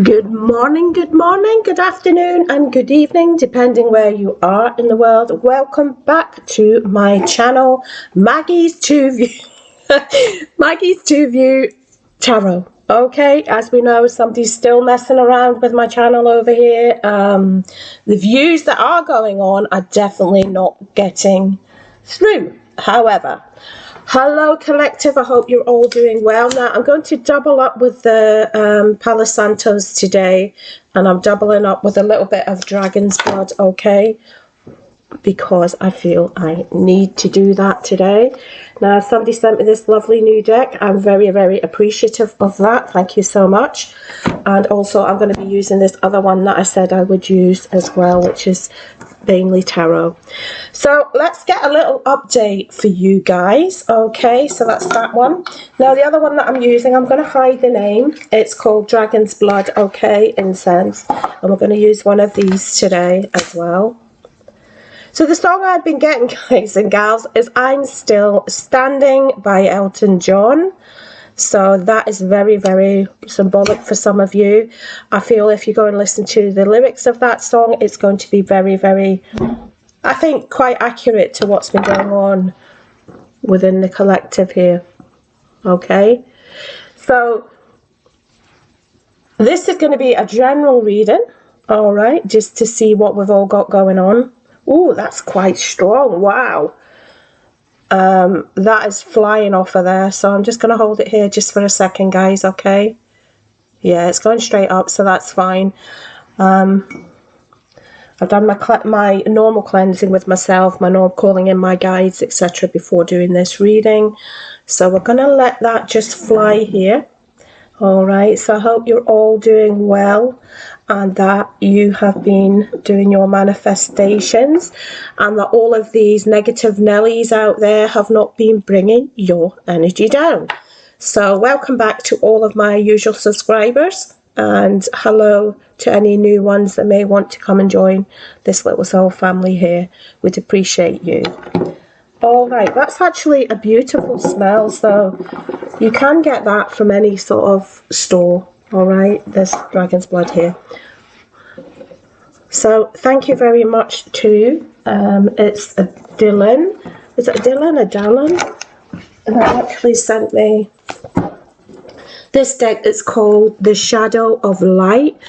Good morning, good afternoon, and good evening, depending where you are in the world. Welcome back to my channel, Maggie's 2View, Maggie's 2View Tarot. Okay, as we know, somebody's still messing around with my channel over here. The views that are going on are definitely not getting through. However, hello collective, I hope you're all doing well. Now I'm going to double up with the Palo Santos today, and I'm doubling up with a little bit of Dragon's Blood, okay, because I feel I need to do that today. Now somebody sent me this lovely new deck. I'm very, very appreciative of that. Thank you so much. And also I'm going to be using this other one that I said I would use as well, which is Vainly Tarot. So let's get a little update for you guys. Okay, so that's that one. Now the other one that I'm using, I'm going to hide the name. It's called Dragon's Blood, okay, incense. And we're going to use one of these today as well. So the song I've been getting, guys and gals, is I'm Still Standing by Elton John. So that is very, very symbolic for some of you. I feel if you go and listen to the lyrics of that song, it's going to be very, very, I think, quite accurate to what's been going on within the collective here. Okay? So this is going to be a general reading, all right, just to see what we've all got going on. Oh, that's quite strong. Wow. That is flying off of there. So I'm just going to hold it here just for a second, guys, okay? Yeah, it's going straight up, so that's fine. I've done my normal cleansing with myself, my normal calling in my guides, etc. before doing this reading. So we're going to let that just fly here. All right, so I hope you're all doing well and that you have been doing your manifestations and that all of these negative Nellies out there have not been bringing your energy down. So welcome back to all of my usual subscribers, and hello to any new ones that may want to come and join this little soul family here. We'd appreciate you. All right, that's actually a beautiful smell, so you can get that from any sort of store. All right, there's Dragon's Blood here. So thank you very much to it's a Dylan. Is it a Dylan or Dallin? And that actually sent me this deck. It's called The Shadow of Light.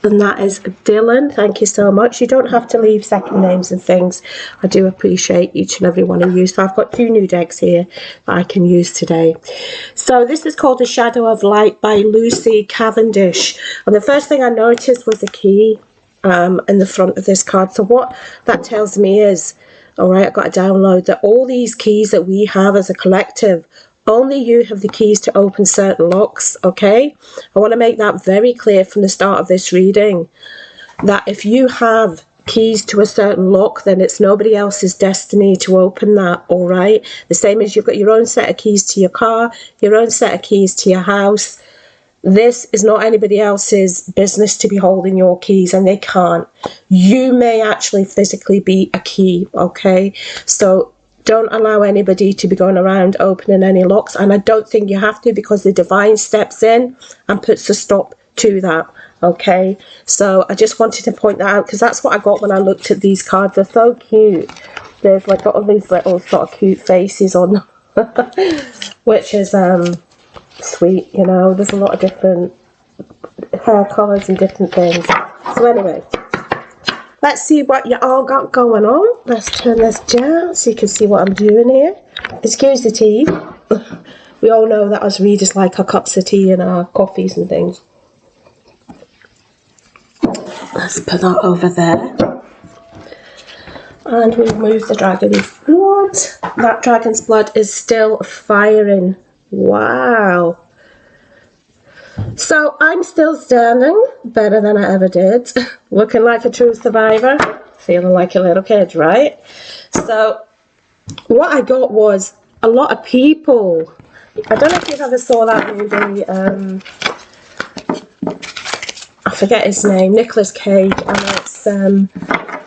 And that is Dylan. Thank you so much. You don't have to leave second names and things. I do appreciate each and every one of you. So I've got two new decks here that I can use today. So this is called The Shadow of Light by Lucy Cavendish. And the first thing I noticed was a key in the front of this card. So what that tells me is, all right, I've got to download that all these keys that we have as a collective, only you have the keys to open certain locks, okay? I want to make that very clear from the start of this reading, that if you have keys to a certain lock, then it's nobody else's destiny to open that, all right? The same as you've got your own set of keys to your car, your own set of keys to your house. This is not anybody else's business to be holding your keys, and they can't. You may actually physically be a key, okay? So don't allow anybody to be going around opening any locks, and I don't think you have to, because the divine steps in and puts a stop to that, okay? So I just wanted to point that out, because that's what I got when I looked at these cards. They're so cute. There's like got all these little sort of cute faces on them, which is sweet, you know. There's a lot of different hair colours and different things. So anyway, let's see what you all got going on. Let's turn this down so you can see what I'm doing here. Excuse the tea. We all know that us readers like our cups of tea and our coffees and things. Let's put that over there. And we'll move the Dragon's Blood. That Dragon's Blood is still firing. Wow. So I'm still standing, better than I ever did, looking like a true survivor, feeling like a little kid, right? So what I got was a lot of people. I don't know if you ever saw that movie, I forget his name, Nicolas Cage, and it's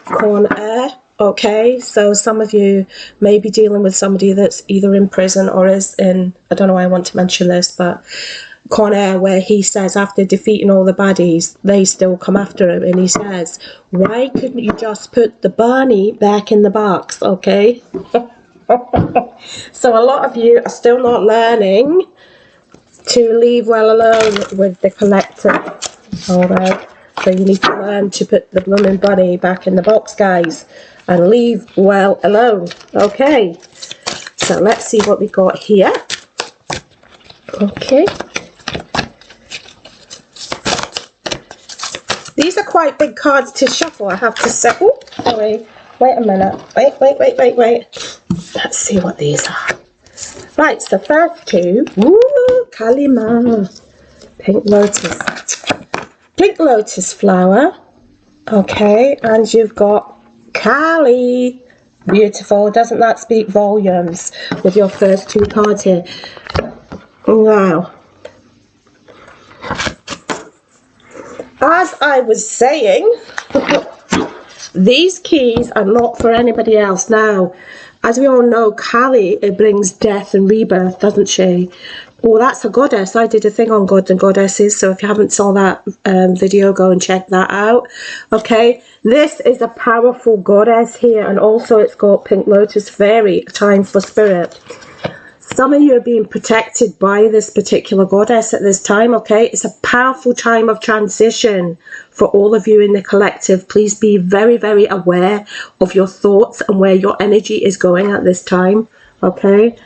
Con Air. Okay, so some of you may be dealing with somebody that's either in prison or is in, I don't know why I want to mention this, but corner where he says after defeating all the baddies, they still come after him, and he says, why couldn't you just put the bunny back in the box, okay? So a lot of you are still not learning to leave well alone with the collective, alright? So you need to learn to put the blooming bunny back in the box, guys, and leave well alone, okay? So let's see what we got here. Okay. These are quite big cards to shuffle, I have to say. Oh, sorry. Wait a minute. Wait. Let's see what these are. Right, so first two. Ooh, Kalima. Pink lotus. Pink lotus flower. Okay, and you've got Kali. Beautiful. Doesn't that speak volumes with your first two cards here? Wow. As I was saying, these keys are not for anybody else. Now, as we all know, Kali, it brings death and rebirth, doesn't she? Well, that's a goddess. I did a thing on gods and goddesses, so if you haven't saw that video, go and check that out. Okay, this is a powerful goddess here, and also it's got Pink Lotus Fairy, a time for spirit. Some of you are being protected by this particular goddess at this time, okay? It's a powerful time of transition for all of you in the collective. Please be very, very aware of your thoughts and where your energy is going at this time, okay?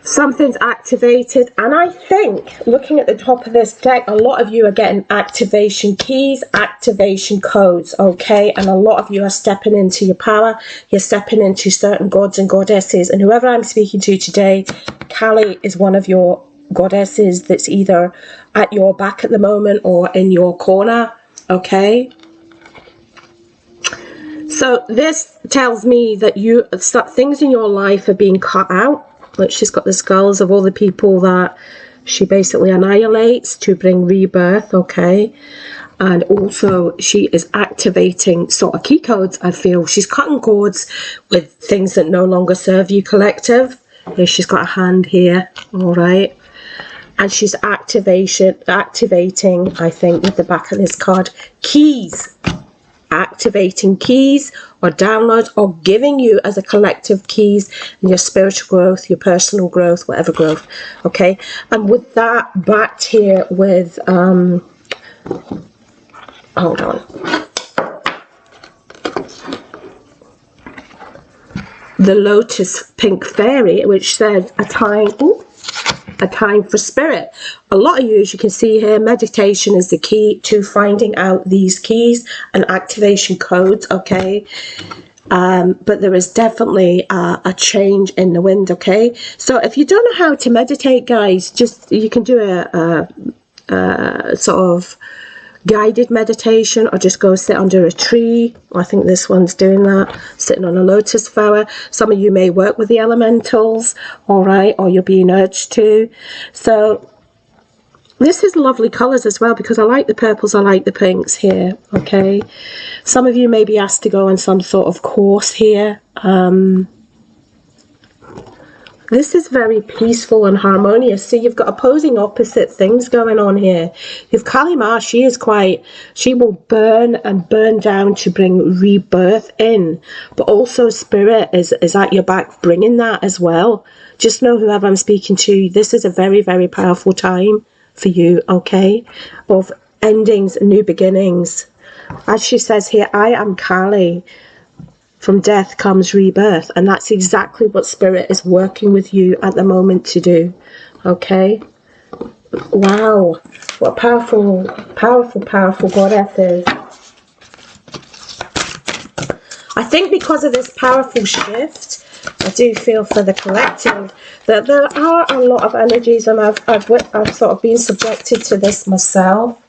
Something's activated, and I think, looking at the top of this deck, a lot of you are getting activation keys, activation codes, okay? And a lot of you are stepping into your power. You're stepping into certain gods and goddesses, and whoever I'm speaking to today, Kali is one of your goddesses that's either at your back at the moment or in your corner, okay? So this tells me that things in your life are being cut out. Like, she's got the skulls of all the people that she basically annihilates to bring rebirth, okay? And also she is activating sort of key codes, I feel. She's cutting cords with things that no longer serve you, collective. Here she's got a hand here, all right? And she's activating, I think, with the back of this card, keys. Activating keys or downloads, or giving you as a collective keys in your spiritual growth, your personal growth, whatever growth, okay? And with that backed here with hold on, the Lotus Pink Fairy, which says a time for spirit. A lot of you, as you can see here, meditation is the key to finding out these keys and activation codes, okay? But there is definitely a change in the wind, okay? So if you don't know how to meditate, guys, you can do a sort of guided meditation, or just go sit under a tree. I think this one's doing that, sitting on a lotus flower. Some of you may work with the elementals, all right, or you're being urged to. So this is lovely colors as well, because I like the purples, I like the pinks here, okay? Some of you may be asked to go on some sort of course here. This is very peaceful and harmonious. See, you've got opposing opposite things going on here. You've Kali Ma, she will burn and burn down to bring rebirth in. But also spirit is at your back bringing that as well. Just know, whoever I'm speaking to, this is a very, very powerful time for you, okay? Of endings and new beginnings. As she says here, I am Kali. From death comes rebirth, and that's exactly what spirit is working with you at the moment to do, okay? Wow, what powerful goddess is. I think because of this powerful shift, I do feel for the collective that there are a lot of energies, and I've sort of been subjected to this myself.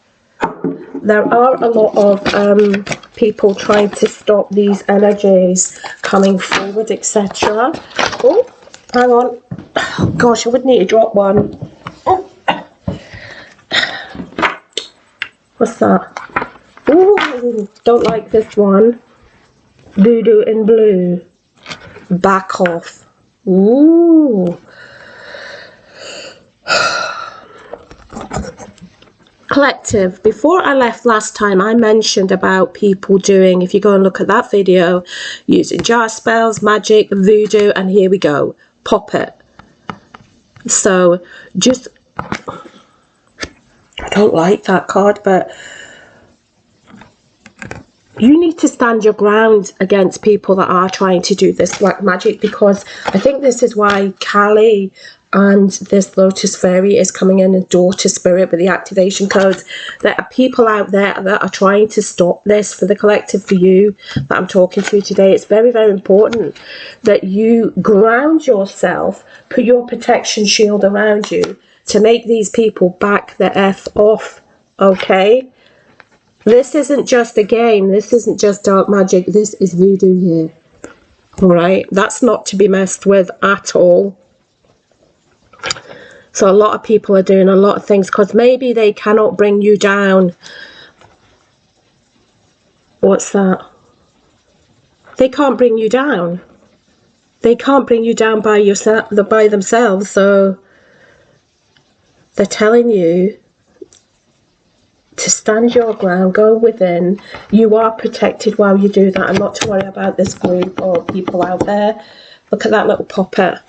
There are a lot of people trying to stop these energies coming forward, etc. Oh, hang on. Oh, gosh, I would need to drop one. What's that? Ooh, don't like this one. Voodoo in blue. Back off. Ooh. Collective, before I left last time, I mentioned about people doing, if you go and look at that video, using jar spells, magic, voodoo, and here we go, pop it. So just, I don't like that card, but you need to stand your ground against people that are trying to do this black magic, because I think this is why Callie and this Lotus Fairy is coming in and Daughter Spirit with the activation codes. There are people out there that are trying to stop this for the collective, for you that I'm talking to today. It's very, very important that you ground yourself, put your protection shield around you to make these people back the F off, okay? This isn't just a game. This isn't just dark magic. This is voodoo here. All right? That's not to be messed with at all. So a lot of people are doing a lot of things because maybe they cannot bring you down. What's that? They can't bring you down. They can't bring you down by yourself, by themselves. So they're telling you to stand your ground, go within. You are protected while you do that, and not to worry about this group or people out there. Look at that little popper.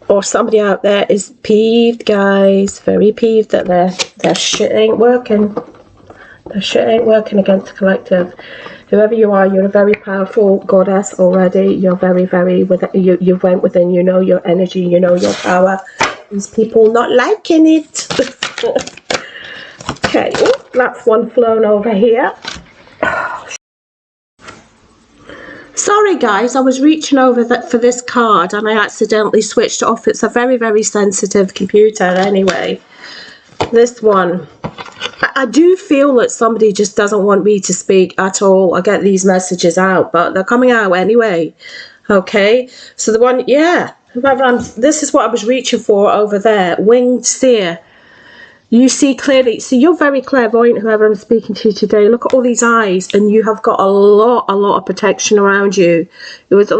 Or somebody out there is peeved, guys, very peeved that their shit ain't working. Their shit ain't working against the collective. Whoever you are, you're a very powerful goddess already. You're very, very, you went within, you know your energy, you know your power. These people not liking it. Okay, oh, that's one flown over here. Sorry guys, I was reaching over for this card and I accidentally switched it off. It's a very, very sensitive computer anyway. This one. I do feel that somebody just doesn't want me to speak at all. I get these messages out, but they're coming out anyway. Okay, so the one, yeah, this is what I was reaching for over there. Winged Seer. You see clearly. So you're very clairvoyant, whoever I'm speaking to today. Look at all these eyes, and you have got a lot of protection around you. It was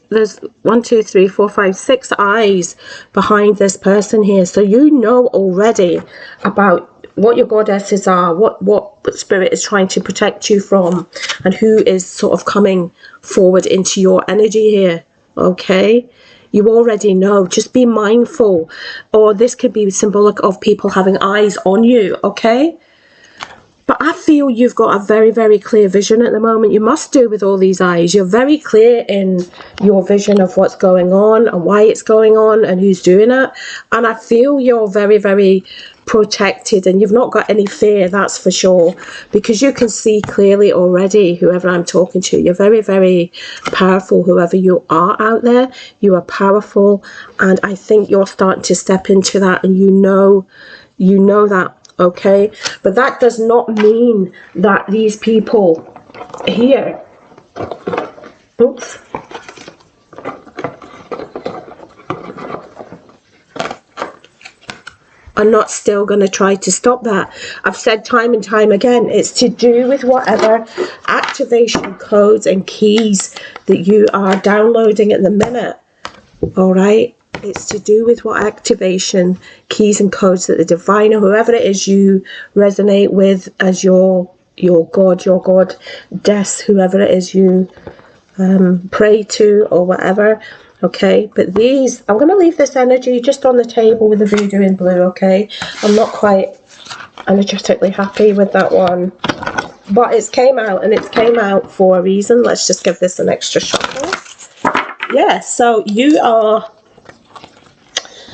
there's 1, 2, 3, 4, 5, 6 eyes behind this person here. So you know already about what your goddesses are, what spirit is trying to protect you from, and who is sort of coming forward into your energy here. Okay. You already know. Just be mindful. Or this could be symbolic of people having eyes on you, okay? But I feel you've got a very, very clear vision at the moment. You must do with all these eyes. You're very clear in your vision of what's going on and why it's going on and who's doing it. And I feel you're very, very protected and you've not got any fear, that's for sure, because you can see clearly already, whoever I'm talking to. You're very, very powerful, whoever you are out there. You are powerful, and I think you're starting to step into that, and you know that, okay? But that does not mean that these people here, oops, are not still going to try to stop that. I've said time and time again, it's to do with whatever activation codes and keys that you are downloading at the minute. All right? It's to do with what activation keys and codes that the divine, or whoever it is you resonate with as your god, your goddess, whoever it is you pray to or whatever. Okay, but these, I'm going to leave this energy just on the table with the voodoo in blue, okay? I'm not quite energetically happy with that one. But it's came out, and it's came out for a reason. Let's just give this an extra shuffle. Yeah, so you are,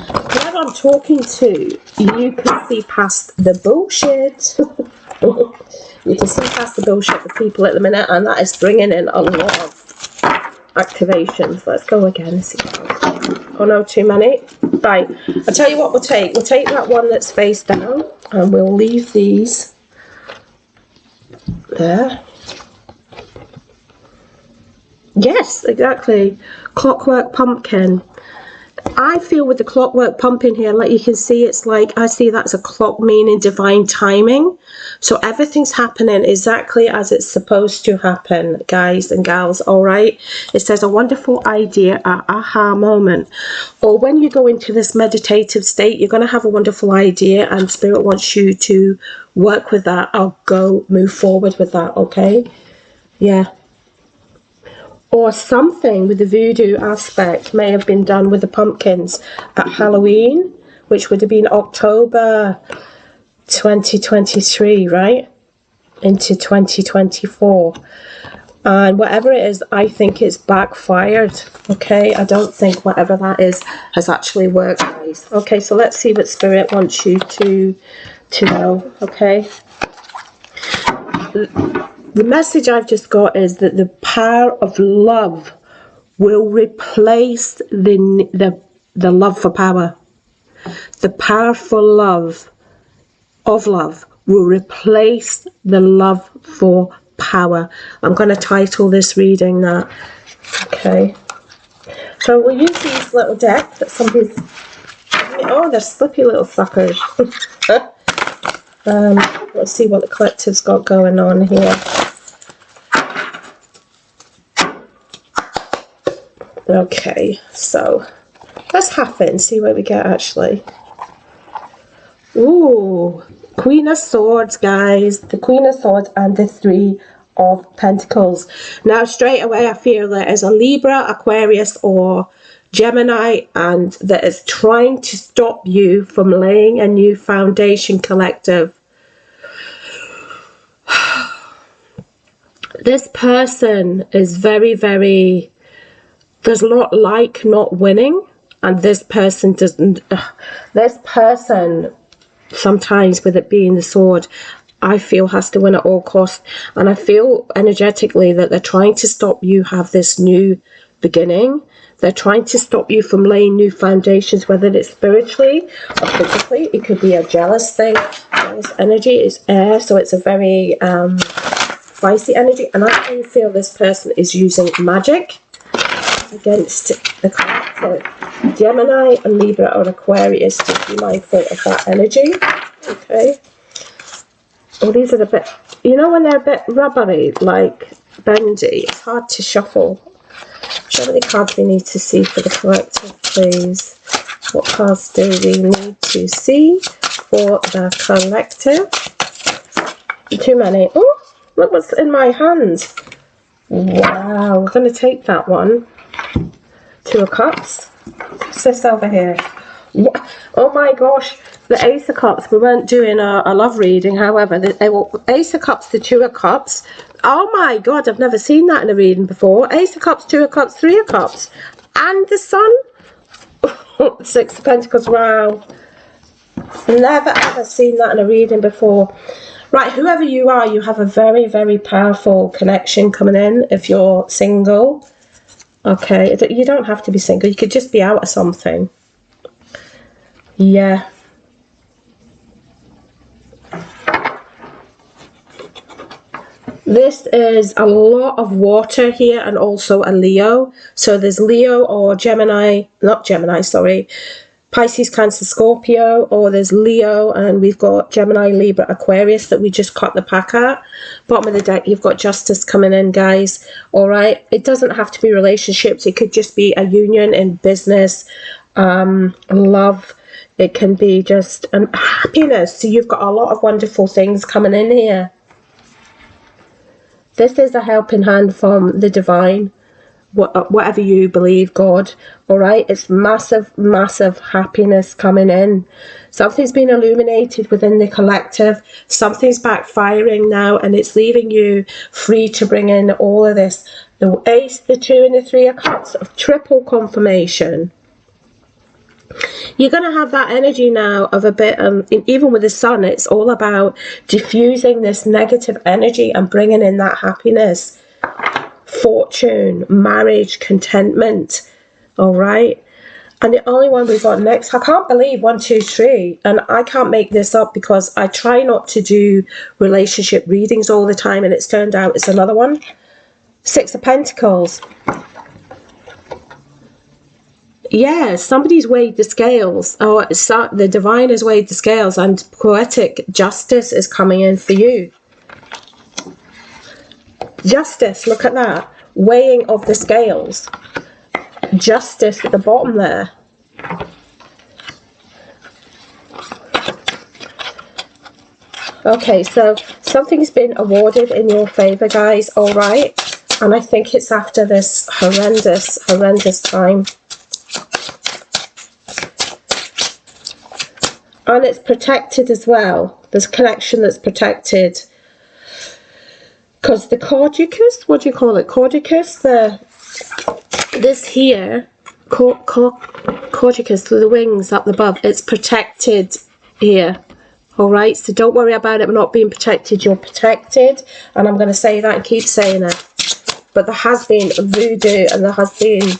whoever I'm talking to, you can see past the bullshit. You can see past the bullshit with people at the minute, and that is bringing in a lot of activations. Let's go again. See. Oh no, too many. Right, I'll tell you what we'll take. We'll take that one that's face down, and we'll leave these there. Yes, exactly. Clockwork Pumpkin. I feel with the clockwork pumping here, like you can see, it's like, I see that's a clock, meaning divine timing. So everything's happening exactly as it's supposed to happen, guys and gals, all right? It says a wonderful idea, a aha moment. Or when you go into this meditative state, you're going to have a wonderful idea and Spirit wants you to work with that or move forward with that, okay? Yeah. Or something with the voodoo aspect may have been done with the pumpkins at Halloween, which would have been October 2023, right? Into 2024. And whatever it is, I think it's backfired, okay? I don't think whatever that is has actually worked, guys. Okay, so let's see what Spirit wants you to know, okay? The message I've just got is that the power of love will replace the love for power. The powerful love of love will replace the love for power. I'm going to title this reading that. Okay. So we'll use these little decks that somebody's... Oh, they're slippy little suckers. Let's see what the collective's got going on here. Okay, so let's half it and see what we get actually. Ooh, Queen of Swords, guys. The Queen of Swords and the Three of Pentacles. Now, straight away, I feel there is a Libra, Aquarius, or Gemini, and that is trying to stop you from laying a new foundation, collective. This person is very, very... There's not winning, and this person doesn't... This person, sometimes with it being the sword, I feel has to win at all costs. And I feel energetically that they're trying to stop you have this new beginning. They're trying to stop you from laying new foundations, whether it's spiritually or physically. It could be a jealous thing. Jealous energy is air, so it's a very feisty energy. And I do feel this person is using magic against the card. So Gemini and Libra or Aquarius, just be mindful of that energy. Okay. Oh, these are a bit, you know, when they're a bit rubbery, like bendy, it's hard to shuffle. How many cards we need to see for the collective, please? What cards do we need to see for the collective? Too many. Oh, look what's in my hands. Wow, we're going to take that one. Two of Cups. What's this over here? Oh my gosh, the Ace of Cups. We weren't doing a love reading, however, the Ace of Cups, the Two of Cups. Oh my god, I've never seen that in a reading before. Ace of Cups, Two of Cups, Three of Cups. And the Sun. Six of Pentacles, wow. Never ever seen that in a reading before. Right, whoever you are, you have a very, very powerful connection coming in if you're single. Okay, you don't have to be single. You could just be out of something. Yeah. This is a lot of water here and also a Leo. So there's Leo or Gemini, not Gemini, sorry. Pisces, Cancer, Scorpio, or there's Leo and we've got Gemini, Libra, Aquarius that we just cut the pack at. Bottom of the deck, you've got Justice coming in, guys. All right, it doesn't have to be relationships. It could just be a union in business, love. It can be just happiness. So you've got a lot of wonderful things coming in here. This is a helping hand from the divine. Whatever you believe, God, all right? It's massive, massive happiness coming in. Something's been illuminated within the collective. Something's backfiring now, and it's leaving you free to bring in all of this. The Ace, the Two, and the Three of Cups of triple confirmation. You're going to have that energy now of a bit, even with the Sun, it's all about diffusing this negative energy and bringing in that happiness. Fortune, marriage, contentment. All right, and the only one we've got next, I can't believe 1, 2, 3, and I can't make this up because I try not to do relationship readings all the time, and it's turned out it's another one. Six of Pentacles. yeah, somebody's weighed the scales. Oh, the divine has weighed the scales, and poetic justice is coming in for you. Justice, look at that. Weighing of the scales. Justice at the bottom there. Okay, so something's been awarded in your favor, guys, all right? And I think it's after this horrendous time. And it's protected as well. There's connection that's protected. Because the caducus, what do you call it? Caducus, this here, caducus, through the wings up above, it's protected here. Alright, so don't worry about it not being protected. You're protected. And I'm going to say that and keep saying it. But there has been voodoo, and there has been,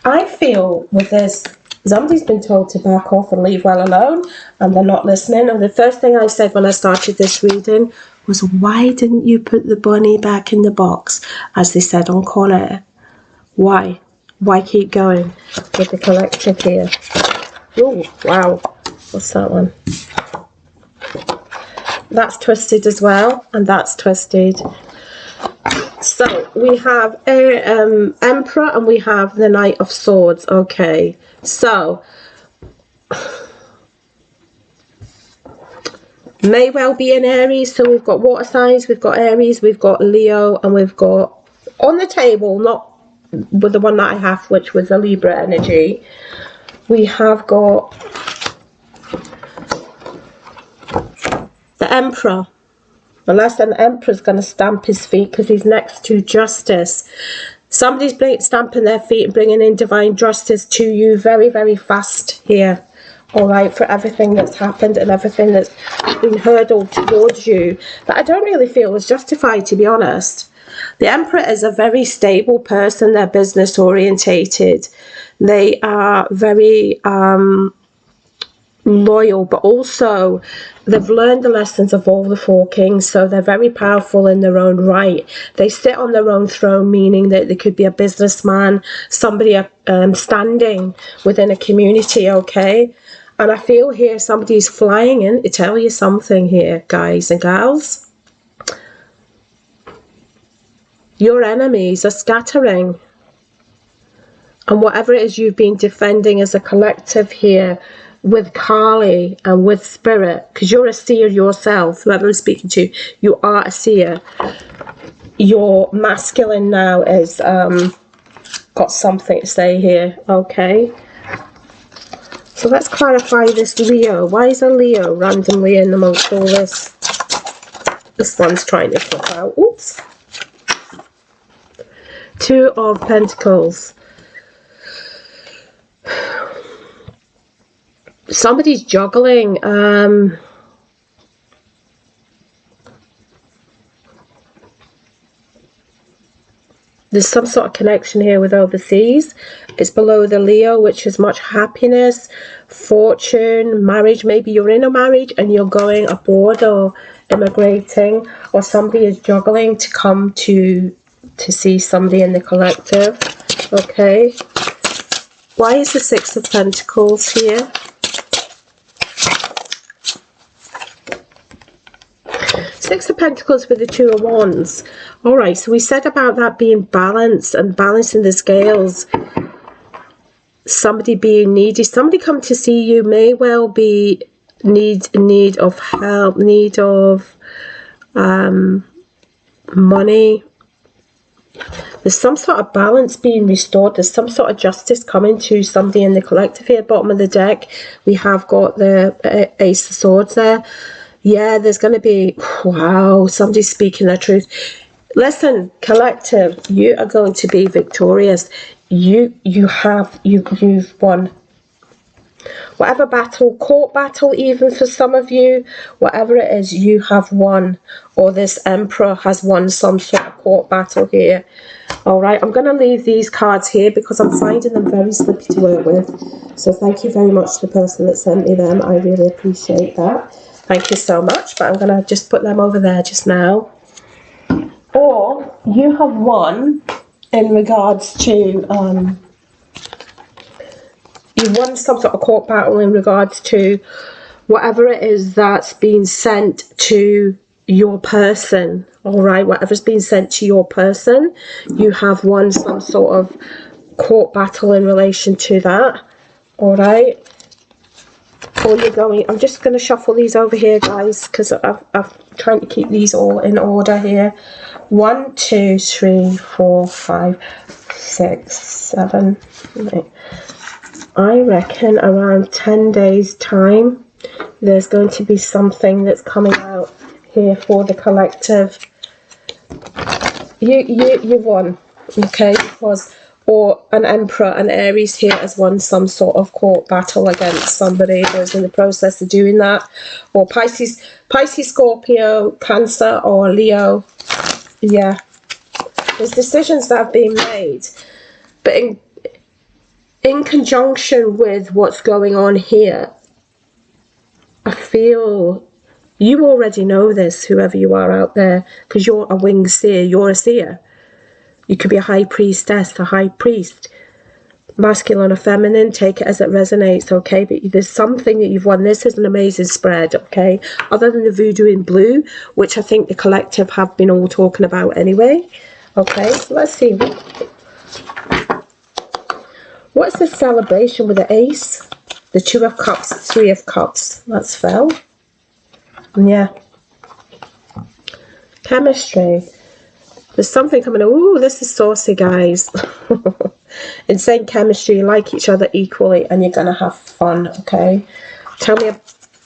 I feel with this, somebody's been told to back off and leave well alone, and they're not listening. And the first thing I said when I started this reading was, why didn't you put the bunny back in the box, as they said on Corner? Why? Why keep going with the collective here? Oh, wow. What's that one? That's twisted as well, and that's twisted. So we have Emperor, and we have the Knight of Swords. Okay, so may well be in Aries. So we've got water signs, we've got Aries, we've got Leo, and we've got on the table, not with the one that I have, which was a Libra energy, we have got the Emperor. Unless an Emperor's going to stamp his feet because he's next to justice. Somebody's stamping their feet and bringing in divine justice to you very, very fast here. All right, for everything that's happened and everything that's been hurtled towards you that I don't really feel was justified, to be honest. The Emperor is a very stable person. They're business orientated. They are very loyal, but also they've learned the lessons of all the four kings, so they're very powerful in their own right. They sit on their own throne, meaning that they could be a businessman, somebody standing within a community, okay? And I feel here somebody's flying in to tell you something here, guys and gals. Your enemies are scattering, and whatever it is you've been defending as a collective here with Kali and with Spirit, because you're a seer yourself, whoever I'm speaking to, you are a seer. Your masculine now is got something to say here, okay? So let's clarify this Leo. Why is a Leo randomly in amongst all this? This one's trying to flip out. Oops. Two of Pentacles. Somebody's juggling. There's some sort of connection here with overseas. It's below the Leo, which is much happiness, fortune, marriage. Maybe you're in a marriage and you're going abroad or immigrating, or somebody is juggling to come to see somebody in the collective. Okay. Why is the Six of Pentacles here? Six of Pentacles with the Two of Wands. All right, so we said about that being balanced and balancing the scales. Somebody being needy. Somebody come to see you may well be need of help, need of money. There's some sort of balance being restored. There's some sort of justice coming to somebody in the collective here. Bottom of the deck, we have got the Ace of Swords there. Yeah, there's going to be, wow, somebody's speaking their truth. Listen, collective, you are going to be victorious. You've won. Whatever battle, court battle even for some of you, whatever it is, you have won. Or this Emperor has won some sort of court battle here. All right, I'm going to leave these cards here because I'm finding them very slippy to work with. So thank you very much to the person that sent me them. I really appreciate that. Thank you so much, but I'm going to just put them over there just now. Or you have won in regards to you won some sort of court battle in regards to whatever it is that's being sent to your person. All right, whatever's being sent to your person, you have won some sort of court battle in relation to that. All right. Or you're going, I'm just going to shuffle these over here, guys, because I'm trying to keep these all in order here. 1, 2, 3, 4, 5, 6, 7, 8. I reckon around 10 days time there's going to be something that's coming out here for the collective. You won, okay? Because or an Emperor and Aries here has won some sort of court battle against somebody who's in the process of doing that, or Pisces, Scorpio, Cancer, or Leo. Yeah, there's decisions that have been made, but in conjunction with what's going on here, I feel you already know this, whoever you are out there, because you're a winged seer, you're a seer. You could be a high priestess, a high priest, masculine or feminine, take it as it resonates, okay? But there's something that you've won. This is an amazing spread, okay? Other than the voodoo in blue, which I think the collective have been all talking about anyway. Okay, so let's see. What's the celebration with the Ace? The 2 of Cups, 3 of Cups. That's fell. Yeah. Chemistry. There's something coming. Ooh, this is saucy, guys. Insane chemistry. You like each other equally and you're going to have fun, okay? Tell me.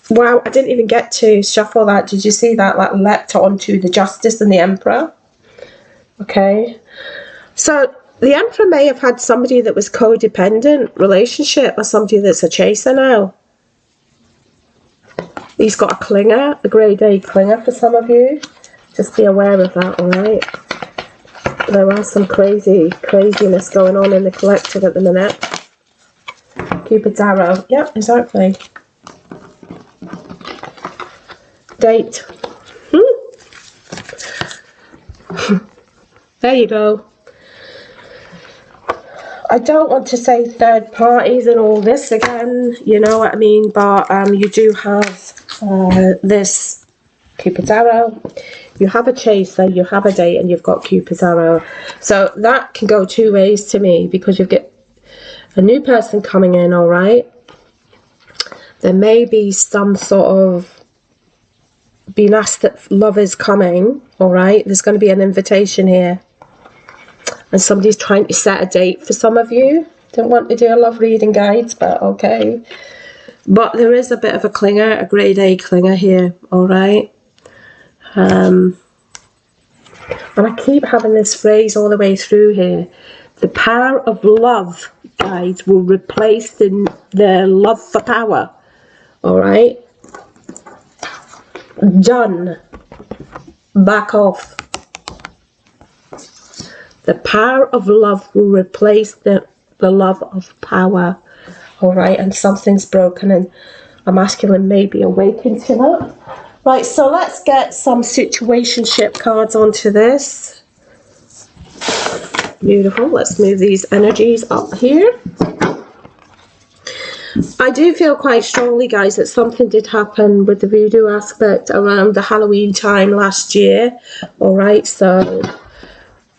Wow, I didn't even get to shuffle that. Did you see that? Like, leapt onto the Justice and the Emperor. Okay. So, the Emperor may have had somebody that was codependent relationship or somebody that's a chaser now. He's got a clinger, a grade A clinger for some of you. Just be aware of that, alright? There are some craziness going on in the collective at the minute. Cupid's arrow. Yep, exactly. Date. There you go. I don't want to say third parties and all this again, you know what I mean, but you do have this Cupid's arrow. You have a chaser, you have a date, and you've got Cupid's arrow. So that can go 2 ways to me, because you get a new person coming in, all right? There may be some sort of being asked that love is coming, all right? There's going to be an invitation here. And somebody's trying to set a date for some of you. Don't want to do a love reading, guides, but okay. But there is a bit of a clinger, a grade A clinger here, all right? And I keep having this phrase all the way through here. The power of love, guys, will replace the love for power. All right? Done. Back off. The power of love will replace the love of power. All right? And something's broken, and a masculine may be awakened to that. Right, so let's get some situationship cards onto this. Beautiful. Let's move these energies up here. I do feel quite strongly, guys, that something did happen with the voodoo aspect around the Halloween time last year. All right, so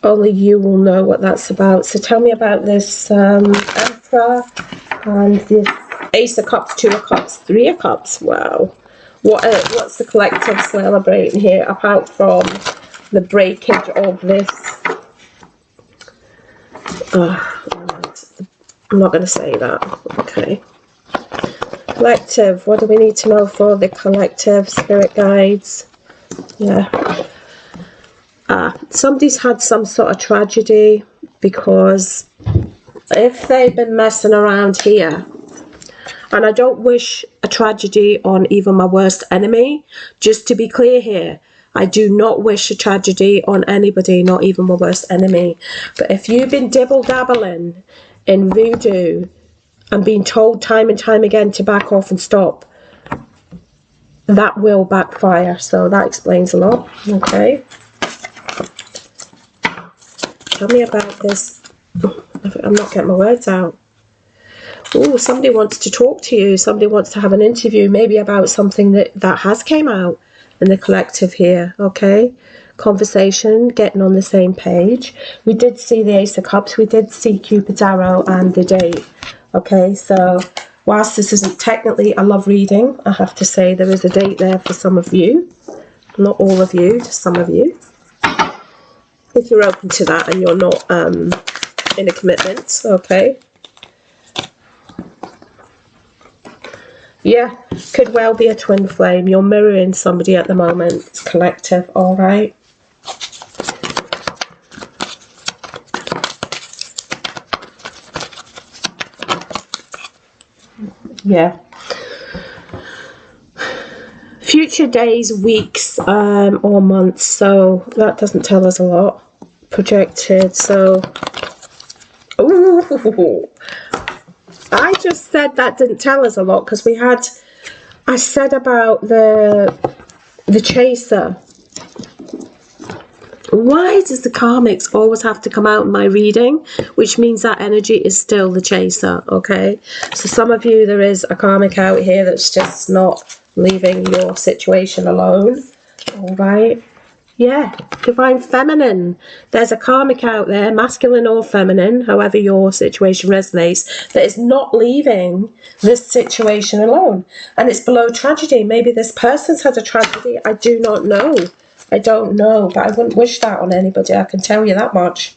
only you will know what that's about. So tell me about this Emperor and this Ace of Cups, 2 of Cups, 3 of Cups. Wow. What's the collective celebrating here, apart from the breakage of this? I'm not going to say that. Okay. Collective. What do we need to know for the collective, spirit guides? Yeah. Somebody's had some sort of tragedy, because if they've been messing around here, and I don't wish a tragedy on even my worst enemy. Just to be clear here, I do not wish a tragedy on anybody, not even my worst enemy. But if you've been dibble-dabbling in voodoo and being told time and time again to back off and stop, that will backfire. So that explains a lot. Okay. Tell me about this. I'm not getting my words out. Oh, somebody wants to talk to you. Somebody wants to have an interview, maybe about something that has came out in the collective here, okay? Conversation, getting on the same page. We did see the Ace of Cups. We did see Cupid's arrow and the date, okay? So whilst this isn't technically a love reading, I have to say there is a date there for some of you. Not all of you, just some of you. If you're open to that and you're not in a commitment, okay? Yeah, could well be a twin flame. You're mirroring somebody at the moment. It's collective, all right? Yeah. Future days, weeks, or months. So that doesn't tell us a lot. Projected, so... Ooh. I just said that didn't tell us a lot because we had, I said about the chaser. Why does the karmics always have to come out in my reading? Which means that energy is still the chaser, okay? So some of you, there is a karmic out here that's just not leaving your situation alone, all right? Yeah, divine feminine. There's a karmic out there, masculine or feminine, however your situation resonates, that is not leaving this situation alone. And it's below tragedy. Maybe this person's had a tragedy. I do not know. I don't know, but I wouldn't wish that on anybody. I can tell you that much.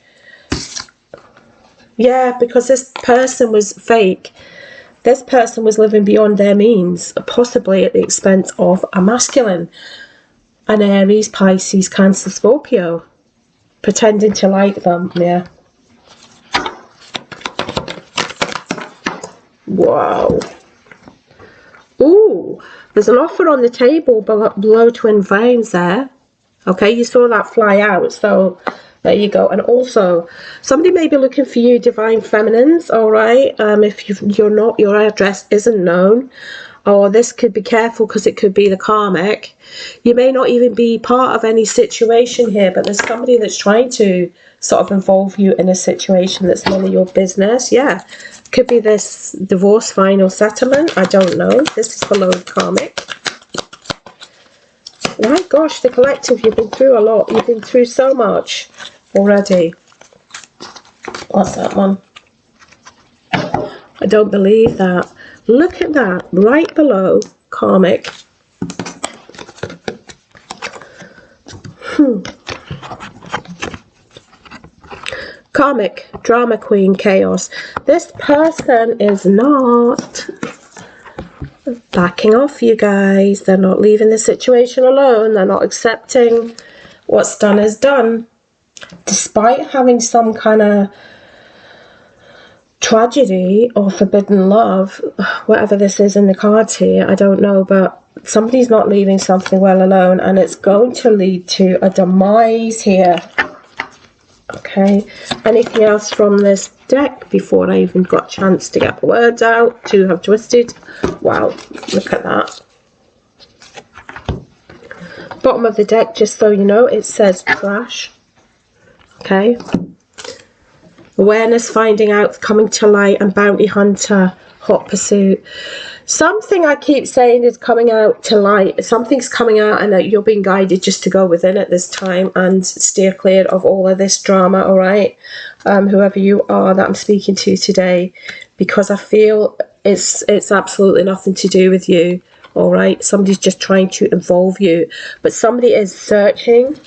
Yeah, because this person was fake. This person was living beyond their means, possibly at the expense of a masculine. An Aries, Pisces, Cancer, Scorpio. Pretending to like them, yeah. Wow. Ooh, there's an offer on the table below twin flames there. Okay, you saw that fly out, so there you go. And also, somebody may be looking for you, divine feminines, all right? If you're not, your address isn't known. Or this could be careful because it could be the karmic. You may not even be part of any situation here, but there's somebody that's trying to sort of involve you in a situation that's none of your business. Yeah, could be this divorce final settlement. I don't know. This is below the karmic. My gosh, the collective, you've been through a lot. You've been through so much already. What's that one? I don't believe that. Look at that, right below karmic. Karmic, drama queen, chaos. This person is not backing off, you guys. They're not leaving the situation alone. They're not accepting what's done is done. Despite having some kind of tragedy or forbidden love, whatever this is in the cards here, I don't know, but somebody's not leaving something well alone, and it's going to lead to a demise here. Okay, anything else from this deck before I even got a chance to get the words out to have twisted? Wow, look at that. Bottom of the deck, just so you know, it says clash. Okay. Awareness, finding out, coming to light, and bounty hunter, hot pursuit. Something I keep saying is coming out to light. Something's coming out, and you're being guided just to go within at this time and steer clear of all of this drama, all right? Whoever you are that I'm speaking to today, because I feel it's absolutely nothing to do with you, all right? Somebody's just trying to involve you, but somebody is searching,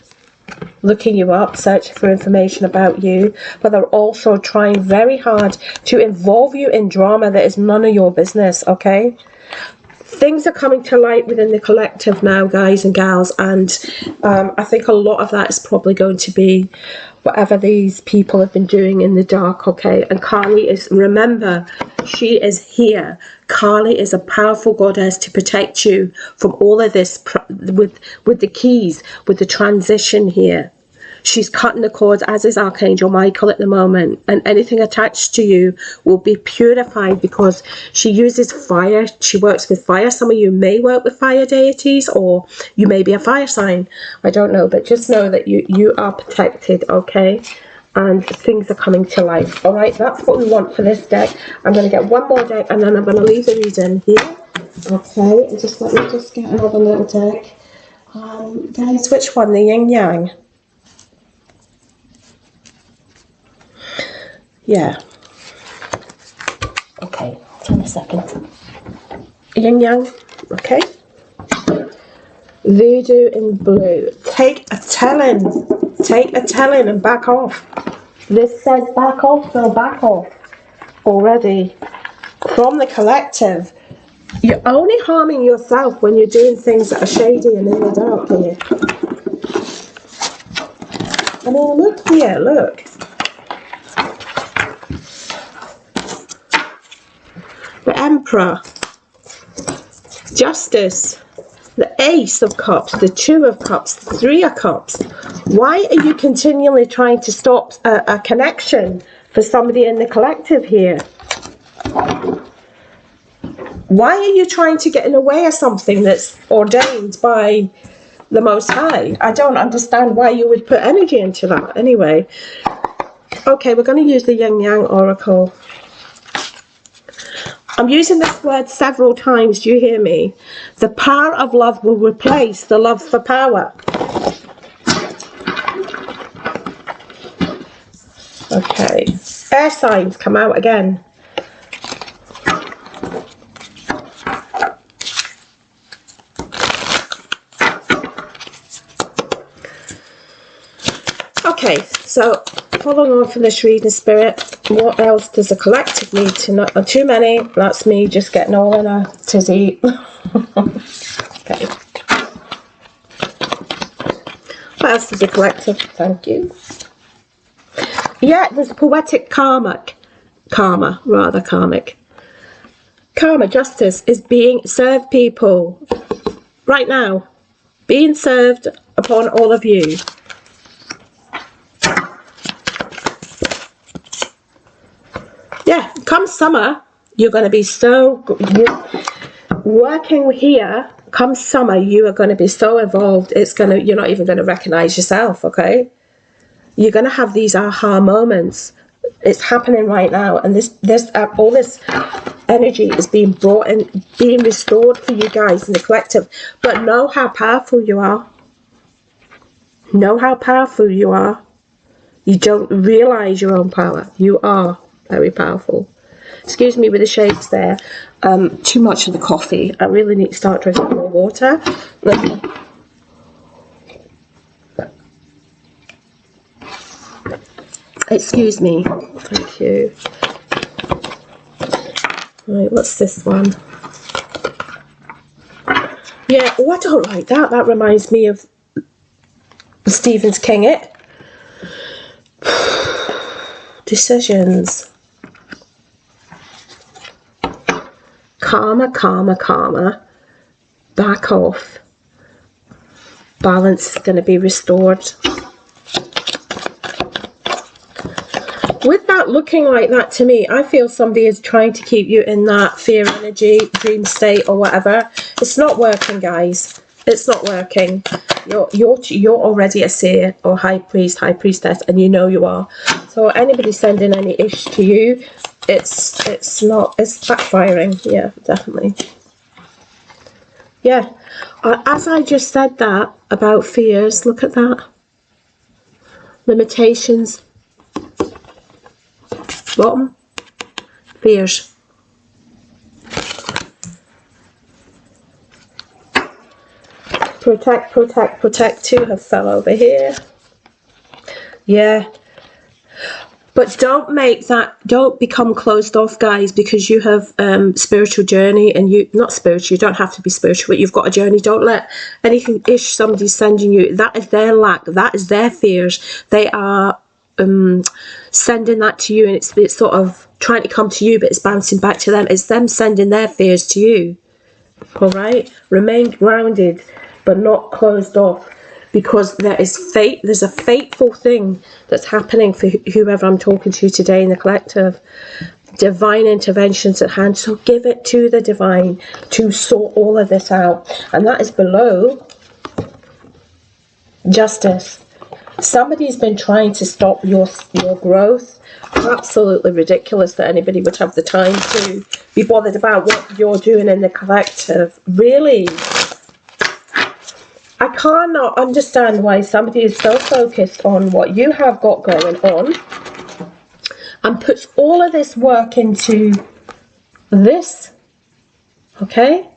looking you up, searching for information about you, but they're also trying very hard to involve you in drama that is none of your business, okay? Things are coming to light within the collective now, guys and gals, and I think a lot of that is probably going to be whatever these people have been doing in the dark, okay? And Kali is, remember, she is here. Kali is a powerful goddess to protect you from all of this with the keys, with the transition here. She's cutting the cords, as is Archangel Michael at the moment, and anything attached to you will be purified because she uses fire. She works with fire. Some of you may work with fire deities, or you may be a fire sign. I don't know, but just know that you are protected, okay? and things are coming to life. All right, that's what we want for this deck. I'm going to get one more deck, and then I'm going to leave the reading here. Okay, and just let me just get another little deck. Guys, which one? The yin yang? Yeah. Okay, hold on a second. Yin yang. Okay. Voodoo in blue. Take a telling. Take a telling and back off. This says back off, so back off already. From the collective. You're only harming yourself when you're doing things that are shady and in the dark here. I mean, look here, look. The Emperor. Justice. The Ace of Cups, the Two of Cups, the Three of Cups. Why are you continually trying to stop a connection for somebody in the collective here? Why are you trying to get in the way of something that's ordained by the Most High? I don't understand why you would put energy into that. Anyway, okay, we're going to use the Yin Yang Oracle. I'm using this word several times, do you hear me? The power of love will replace the love for power. Okay, air signs come out again. Okay, so following on from this reading, Spirit, what else does the collective need to know? Too many. That's me just getting all in a tizzy. Okay. What else does the collective? Thank you. Yeah, there's poetic karma, karmic. Karma, justice, is being served, people. Right now. Being served upon all of you. Yeah, come summer, you're going to be so working here. Come summer, you are going to be so evolved. You're not even going to recognize yourself. Okay, you're going to have these aha moments. It's happening right now, and all this energy is being brought in, being restored for you guys in the collective. But know how powerful you are. Know how powerful you are. You don't realize your own power. You are very powerful. Excuse me with the shakes there. Too much of the coffee. I really need to start drinking more water. Excuse me. Thank you. Right, what's this one? Yeah, oh, I don't like that. That reminds me of Stephen's King It. Decisions. Karma, karma, karma. Back off. Balance is going to be restored. With that looking like that to me, I feel somebody is trying to keep you in that fear energy, dream state or whatever. It's not working, guys. It's not working. You're already a seer or high priest, high priestess, and you know you are. So anybody sending any ish to you, it's backfiring. Yeah, definitely. Yeah, as I just said that about fears, look at that. Limitations. Bottom. Fears. Protect, protect, protect. Two have fell over here. Yeah. But don't become closed off, guys, because you have spiritual journey, and you don't have to be spiritual, but you've got a journey. Don't let anything ish somebody's sending you, that is their lack, that is their fears. They are sending that to you, and it's sort of trying to come to you, but it's bouncing back to them. It's them sending their fears to you. All right, remain grounded, but not closed off. Because there's a fateful thing that's happening for whoever I'm talking to today in the collective. Divine interventions at hand. So give it to the divine to sort all of this out. And that is below justice. Somebody's been trying to stop your growth. Absolutely ridiculous that anybody would have the time to be bothered about what you're doing in the collective. Really, I cannot understand why somebody is so focused on what you have got going on and puts all of this work into this, okay?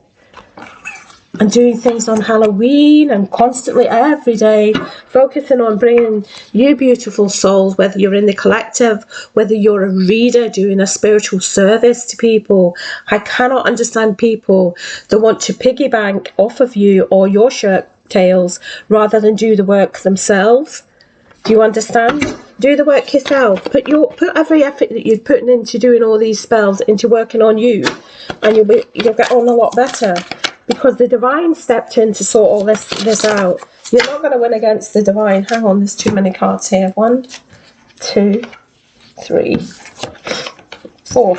And doing things on Halloween and constantly every day focusing on bringing you beautiful souls, whether you're in the collective, whether you're a reader doing a spiritual service to people. I cannot understand people that want to piggy bank off of you or your shirt tails rather than do the work themselves. Do you understand? Do the work yourself. Put every effort that you're putting into doing all these spells into working on you, and you'll get on a lot better. Because the divine stepped in to sort all this out. You're not going to win against the divine. Hang on, there's too many cards here. 1, 2, 3, 4.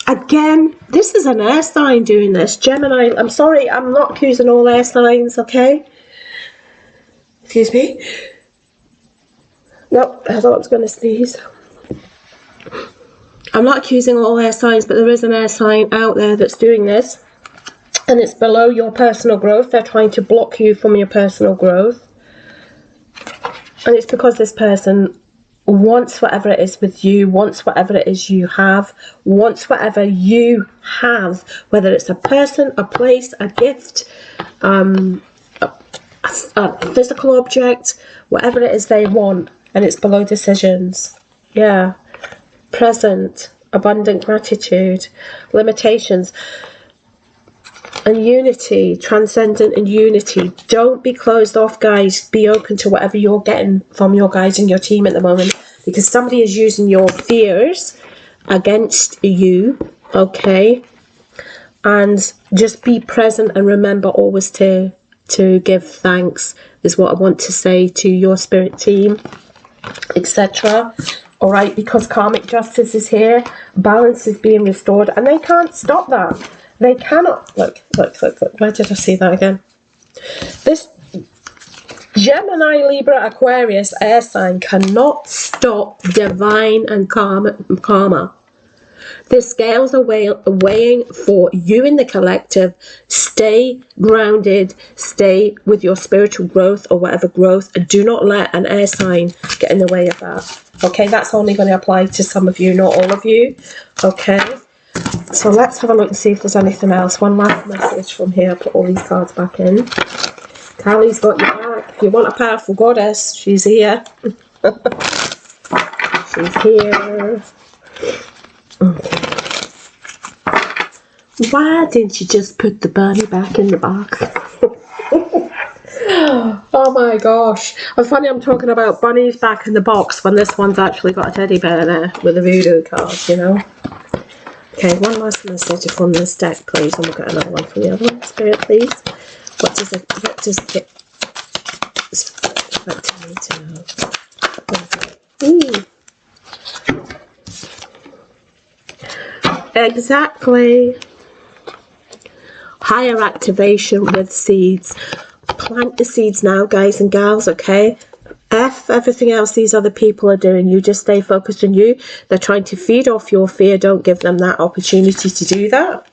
Again, this is an air sign doing this. Gemini, I'm sorry, I'm not accusing all air signs, okay? Excuse me. Nope, I thought I was going to sneeze. I'm not accusing all air signs, but there is an air sign out there that's doing this. And it's below your personal growth. They're trying to block you from your personal growth. And it's because this person wants whatever it is with you, wants whatever it is you have, wants whatever you have, whether it's a person, a place, a gift, a physical object, whatever it is they want. And it's below decisions. Yeah. Present, abundant gratitude, limitations, and unity, transcendent and unity. Don't be closed off, guys. Be open to whatever you're getting from your guys and your team at the moment, because somebody is using your fears against you, okay? And just be present and remember always to give thanks is what I want to say to your spirit team, etc. All right, because karmic justice is here, balance is being restored, and they can't stop that. They cannot. Look. Where did I see that again? This Gemini, Libra, Aquarius air sign cannot stop divine and karma. The scales are weighing for you in the collective. Stay grounded. Stay with your spiritual growth or whatever growth. And do not let an air sign get in the way of that. Okay, that's only going to apply to some of you, not all of you. Okay, so let's have a look and see if there's anything else. One last message from here. I'll put all these cards back in. Callie's got your back. If you want a powerful goddess, she's here. She's here. Okay. Why didn't you just put the bunny back in the box? Oh my gosh. It's funny I'm talking about bunnies back in the box when this one's actually got a teddy bear there with a voodoo card, you know. Okay, one last message from this deck, please, and we'll get another one from the other one. Spirit, please. What does it exactly. Higher activation with seeds. Plant the seeds now, guys and gals, okay? F everything else these other people are doing. You just stay focused on you. They're trying to feed off your fear. Don't give them that opportunity to do that.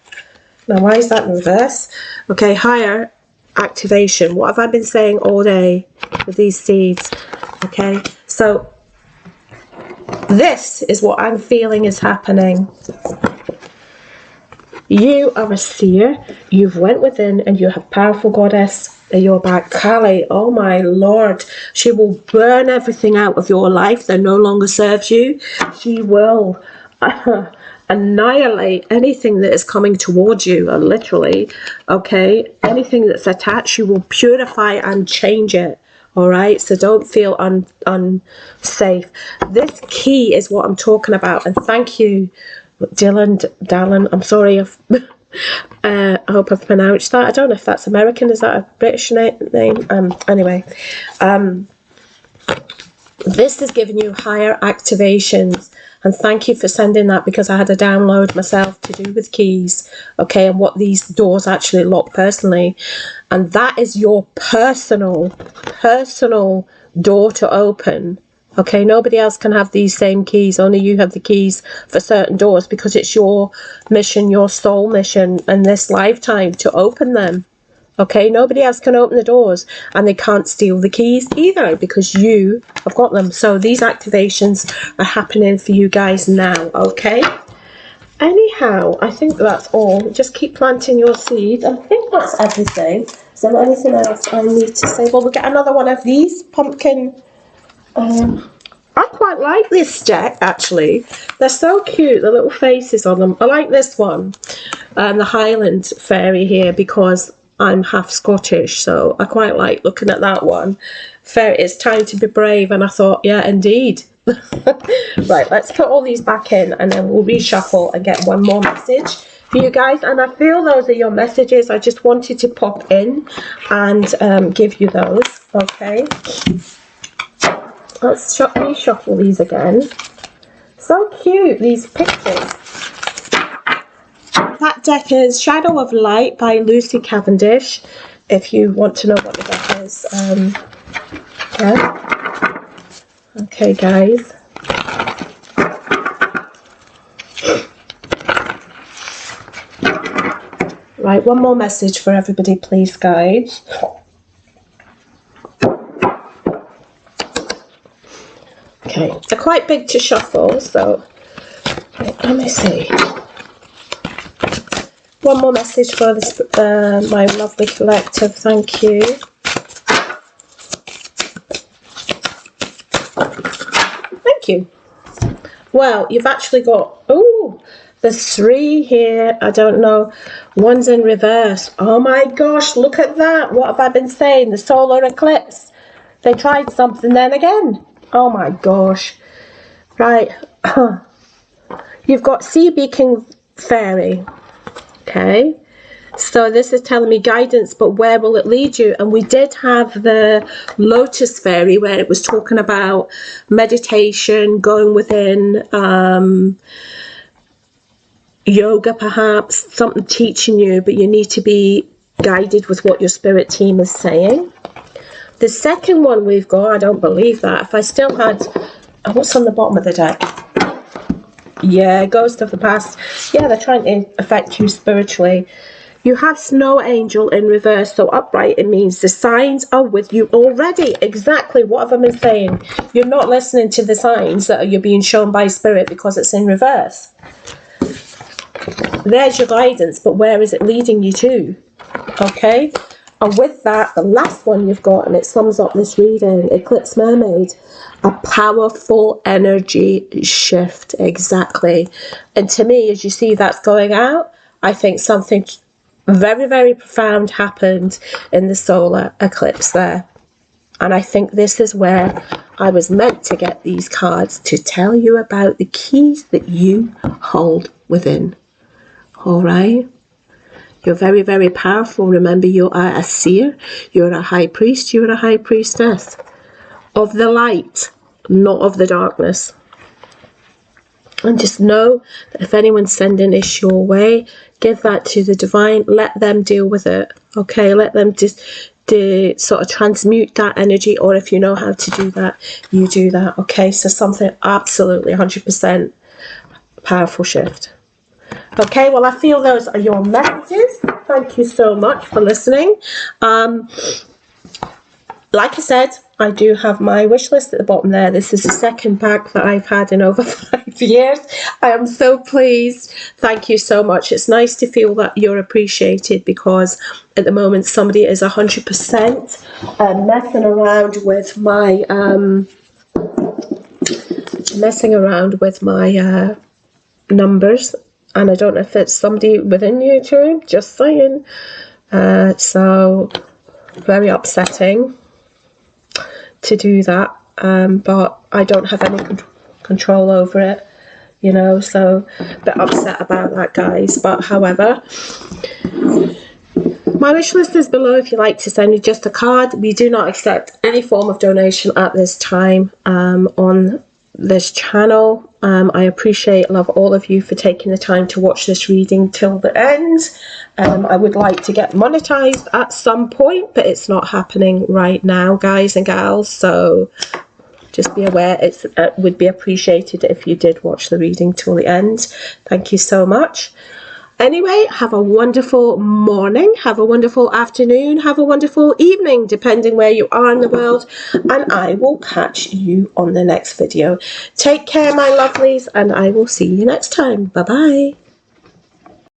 Now, why is that in reverse? Okay, higher activation. What have I been saying all day with these seeds? Okay, so this is what I'm feeling is happening. You are a seer. You've went within and you have powerful goddess at your back. Kali, oh my lord, she will burn everything out of your life that no longer serves you. She will annihilate anything that is coming towards you, literally, okay? Anything that's attached, you will purify and change it. All right, so don't feel unsafe. This key is what I'm talking about, and thank you, Dallin. I'm sorry if I hope I've pronounced that. I don't know if that's American. Is that a British name? Anyway, This is giving you higher activations. And thank you for sending that, because I had a download myself to do with keys, okay, and what these doors actually lock personally. And that is your personal door to open, okay? Nobody else can have these same keys. Only you have the keys for certain doors, because it's your mission, your soul mission in this lifetime to open them. Okay, nobody else can open the doors, and they can't steal the keys either, because you have got them. So these activations are happening for you guys now, okay? Anyhow, I think that's all. Just keep planting your seed. I think that's everything. Is there anything else I need to say? Well, we'll get another one of these pumpkin. I quite like this deck, actually. They're so cute, the little faces on them. I like this one, the Highland Fairy here, because I'm half Scottish, so I quite like looking at that one. It's time to be brave, and I thought, yeah, indeed. Right, let's put all these back in, and then we'll reshuffle and get one more message for you guys. And I feel those are your messages. I just wanted to pop in and give you those, okay? Let's reshuffle these again. So cute, these pictures. That deck is Shadow of Light by Lucy Cavendish, if you want to know what the deck is. Yeah. Okay, guys. Right, one more message for everybody, please, guys. Okay, they're quite big to shuffle, so let me see. One more message for this, my lovely collective. Thank you. Thank you. Well, you've actually got, oh, there's 3 here. I don't know. One's in reverse. Oh my gosh, look at that. What have I been saying? The solar eclipse. They tried something then again. Oh my gosh. Right. You've got Sea Beacon Fairy. Okay, so this is telling me guidance, but where will it lead you? And we did have the Lotus Fairy, where it was talking about meditation, going within, yoga perhaps, something teaching you, but you need to be guided with what your spirit team is saying. The second one we've got, I don't believe that. If I still had, what's on the bottom of the deck? Yeah, Ghost of the Past. Yeah, they're trying to affect you spiritually. You have Snow Angel in reverse, so upright, it means the signs are with you already. Exactly, what have I been saying? You're not listening to the signs that you're being shown by Spirit because it's in reverse. There's your guidance, but where is it leading you to? Okay, and with that, the last one you've got, and it sums up this reading, Eclipse Mermaid. A powerful energy shift, exactly. And to me, as you see that's going out, I think something very, very profound happened in the solar eclipse there. And I think this is where I was meant to get these cards to tell you about the keys that you hold within. All right? You're very, very powerful. Remember, you are a seer. You're a high priest. You're a high priestess. Of the light, not of the darkness. And just know that if anyone's sending this your way, give that to the divine. Let them deal with it. Okay, let them just sort of transmute that energy, or if you know how to do that, you do that. Okay, so something absolutely 100% powerful shift. Okay, well, I feel those are your messages. Thank you so much for listening. Like I said, I do have my wish list at the bottom there. This is the second pack that I've had in over 5 years. I am so pleased. Thank you so much. It's nice to feel that you're appreciated, because at the moment somebody is 100% messing around with my numbers, and I don't know if it's somebody within YouTube, just saying. So very upsetting to do that, but I don't have any control over it, you know, so a bit upset about that, guys. But however, My wish list is below if you'd like to send me just a card. We do not accept any form of donation at this time on this channel. I appreciate, love all of you for taking the time to watch this reading till the end. I would like to get monetized at some point, but it's not happening right now, guys and gals, so just be aware. It would be appreciated if you did watch the reading till the end. Thank you so much. Anyway, have a wonderful morning, have a wonderful afternoon, have a wonderful evening, depending where you are in the world, and I will catch you on the next video. Take care, my lovelies, and I will see you next time. Bye-bye.